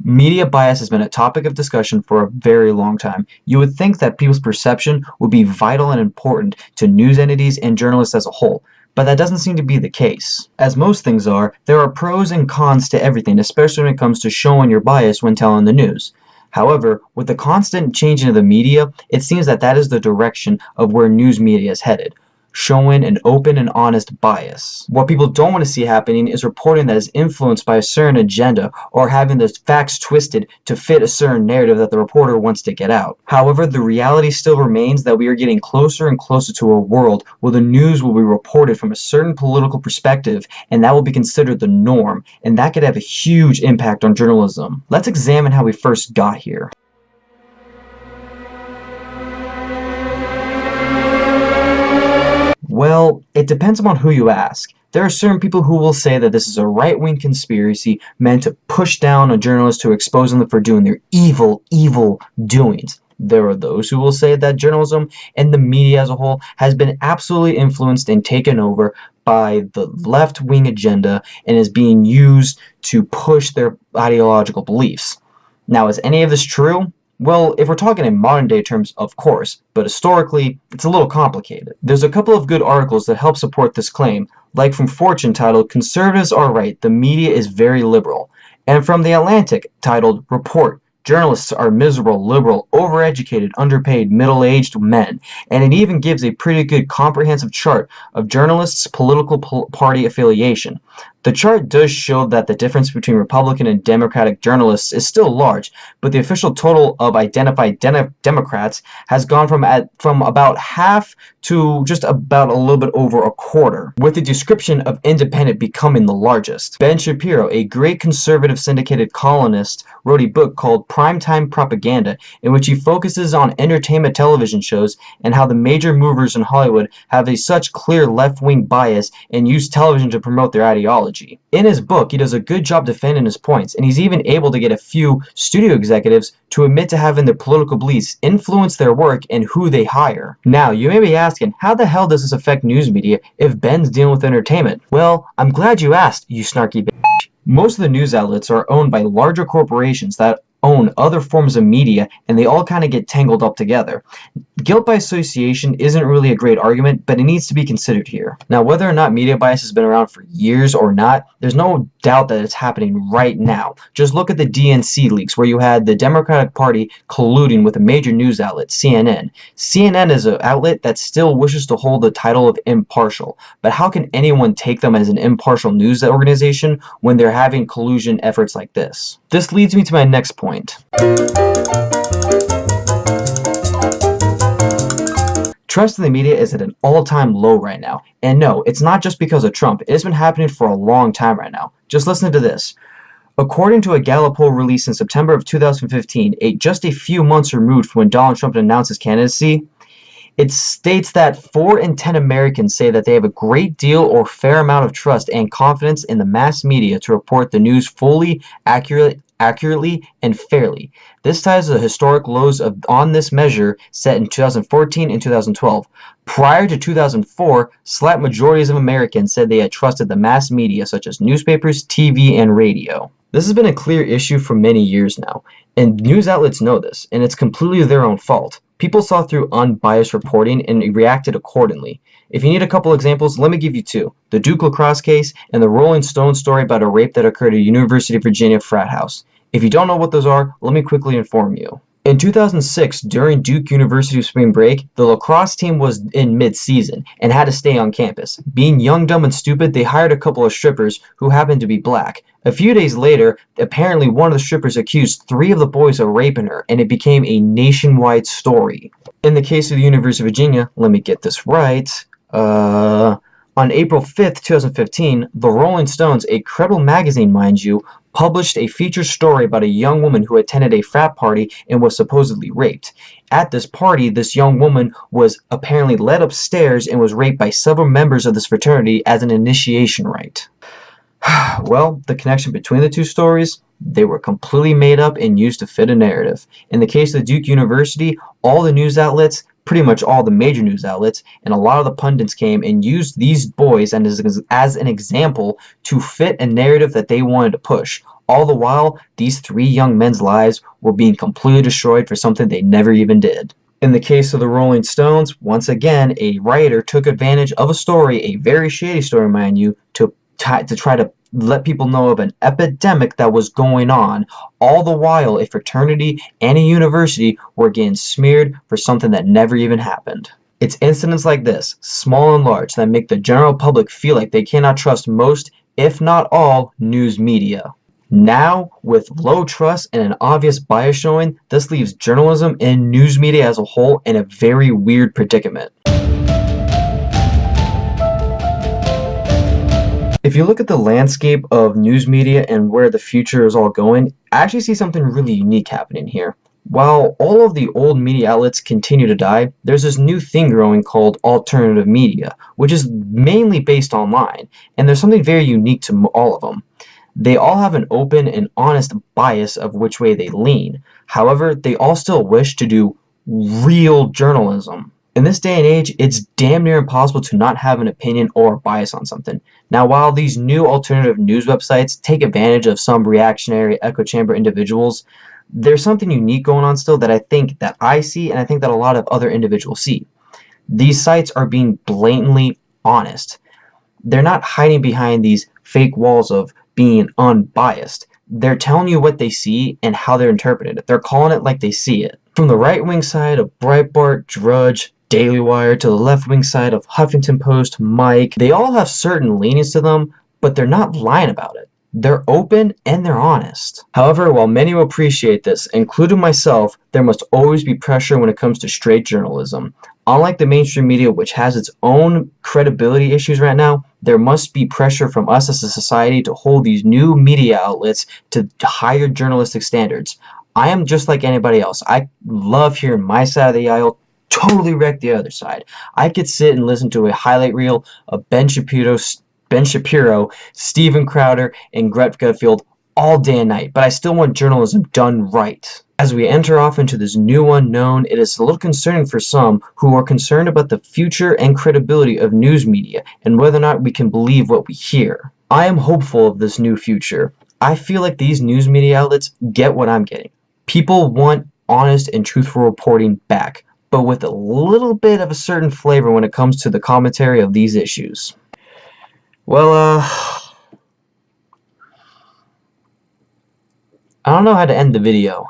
Media bias has been a topic of discussion for a very long time. You would think that people's perception would be vital and important to news entities and journalists as a whole, but that doesn't seem to be the case. As most things are, there are pros and cons to everything, especially when it comes to showing your bias when telling the news. However, with the constant changing of the media, it seems that that is the direction of where news media is headed, showing an open and honest bias. What people don't want to see happening is reporting that is influenced by a certain agenda or having the facts twisted to fit a certain narrative that the reporter wants to get out. However, the reality still remains that we are getting closer and closer to a world where the news will be reported from a certain political perspective, and that will be considered the norm, and that could have a huge impact on journalism. Let's examine how we first got here. Well, it depends upon who you ask. There are certain people who will say that this is a right-wing conspiracy meant to push down on journalists to expose them for doing their evil, evil doings. There are those who will say that journalism and the media as a whole has been absolutely influenced and taken over by the left-wing agenda and is being used to push their ideological beliefs. Now, is any of this true? Well, if we're talking in modern day terms, of course, but historically, it's a little complicated. There's a couple of good articles that help support this claim, like from Fortune titled, "Conservatives Are Right, the Media is Very Liberal," and from The Atlantic titled, "Report, Journalists Are Miserable, Liberal, Overeducated, Underpaid, Middle-Aged Men," and it even gives a pretty good comprehensive chart of journalists' political party affiliation. The chart does show that the difference between Republican and Democratic journalists is still large, but the official total of identified Democrats has gone from about half to just about a little bit over a quarter, with the description of independent becoming the largest. Ben Shapiro, a great conservative syndicated columnist, wrote a book called Primetime Propaganda, in which he focuses on entertainment television shows and how the major movers in Hollywood have a such clear left-wing bias and use television to promote their ideology. In his book, he does a good job defending his points, and he's even able to get a few studio executives to admit to having their political beliefs influence their work and who they hire. Now, you may be asking, how the hell does this affect news media if Ben's dealing with entertainment? Well, I'm glad you asked, you snarky bitch. Most of the news outlets are owned by larger corporations that own other forms of media, and they all kind of get tangled up together. Guilt by association isn't really a great argument, but it needs to be considered here. Now, whether or not media bias has been around for years or not, there's no doubt that it's happening right now. Just look at the DNC leaks, where you had the Democratic Party colluding with a major news outlet, CNN. CNN is an outlet that still wishes to hold the title of impartial, but how can anyone take them as an impartial news organization when they're having collusion efforts like this? This leads me to my next point. Trust in the media is at an all-time low right now. And no, it's not just because of Trump. It's been happening for a long time right now. Just listen to this. According to a Gallup poll released in September of 2015, just a few months removed from when Donald Trump announced his candidacy, it states that 4 in 10 Americans say that they have a great deal or fair amount of trust and confidence in the mass media to report the news fully, accurately, and fairly. This ties to the historic lows on this measure set in 2014 and 2012. Prior to 2004, slight majorities of Americans said they had trusted the mass media such as newspapers, TV, and radio. This has been a clear issue for many years now, and news outlets know this, and it's completely their own fault. People saw through unbiased reporting and reacted accordingly. If you need a couple examples, let me give you 2. The Duke lacrosse case and the Rolling Stone story about a rape that occurred at a University of Virginia frat house. If you don't know what those are, let me quickly inform you. In 2006, during Duke University spring break, the lacrosse team was in mid-season and had to stay on campus. Being young, dumb, and stupid, they hired a couple of strippers who happened to be black. A few days later, apparently one of the strippers accused 3 of the boys of raping her, and it became a nationwide story. In the case of the University of Virginia, let me get this right, on April 5th, 2015, the Rolling Stones, a credible magazine mind you, published a feature story about a young woman who attended a frat party and was supposedly raped. At this party, this young woman was apparently led upstairs and was raped by several members of this fraternity as an initiation rite. Well, the connection between the two stories, they were completely made up and used to fit a narrative. In the case of Duke University, all the news outlets, pretty much all the major news outlets, and a lot of the pundits came and used these boys as an example to fit a narrative that they wanted to push. All the while, these three young men's lives were being completely destroyed for something they never even did. In the case of the Rolling Stones, once again, a writer took advantage of a story, a very shady story, mind you, to try to let people know of an epidemic that was going on, all the while a fraternity and a university were getting smeared for something that never even happened. It's incidents like this, small and large, that make the general public feel like they cannot trust most, if not all, news media. Now, with low trust and an obvious bias showing, this leaves journalism and news media as a whole in a very weird predicament. If you look at the landscape of news media and where the future is all going, I actually see something really unique happening here. While all of the old media outlets continue to die, there's this new thing growing called alternative media, which is mainly based online, and there's something very unique to all of them. They all have an open and honest bias of which way they lean. However, they all still wish to do real journalism. In this day and age, it's damn near impossible to not have an opinion or bias on something. Now, while these new alternative news websites take advantage of some reactionary echo chamber individuals, there's something unique going on still that I see and I think that a lot of other individuals see. These sites are being blatantly honest. They're not hiding behind these fake walls of being unbiased. They're telling you what they see and how they're interpreting it. They're calling it like they see it. From the right-wing side of Breitbart, Drudge, Daily Wire, to the left-wing side of Huffington Post, Mike, they all have certain leanings to them, but they're not lying about it. They're open and they're honest. However, while many will appreciate this, including myself, there must always be pressure when it comes to straight journalism. Unlike the mainstream media, which has its own credibility issues right now, there must be pressure from us as a society to hold these new media outlets to higher journalistic standards. I am just like anybody else. I love hearing my side of the aisle totally wreck the other side. I could sit and listen to a highlight reel of Ben Shapiro, Steven Crowder, and Gret Gutfield all day and night, but I still want journalism done right. As we enter off into this new unknown, it is a little concerning for some who are concerned about the future and credibility of news media and whether or not we can believe what we hear. I am hopeful of this new future. I feel like these news media outlets get what I'm getting. People want honest and truthful reporting back, but with a little bit of a certain flavor when it comes to the commentary of these issues. Well, I don't know how to end the video.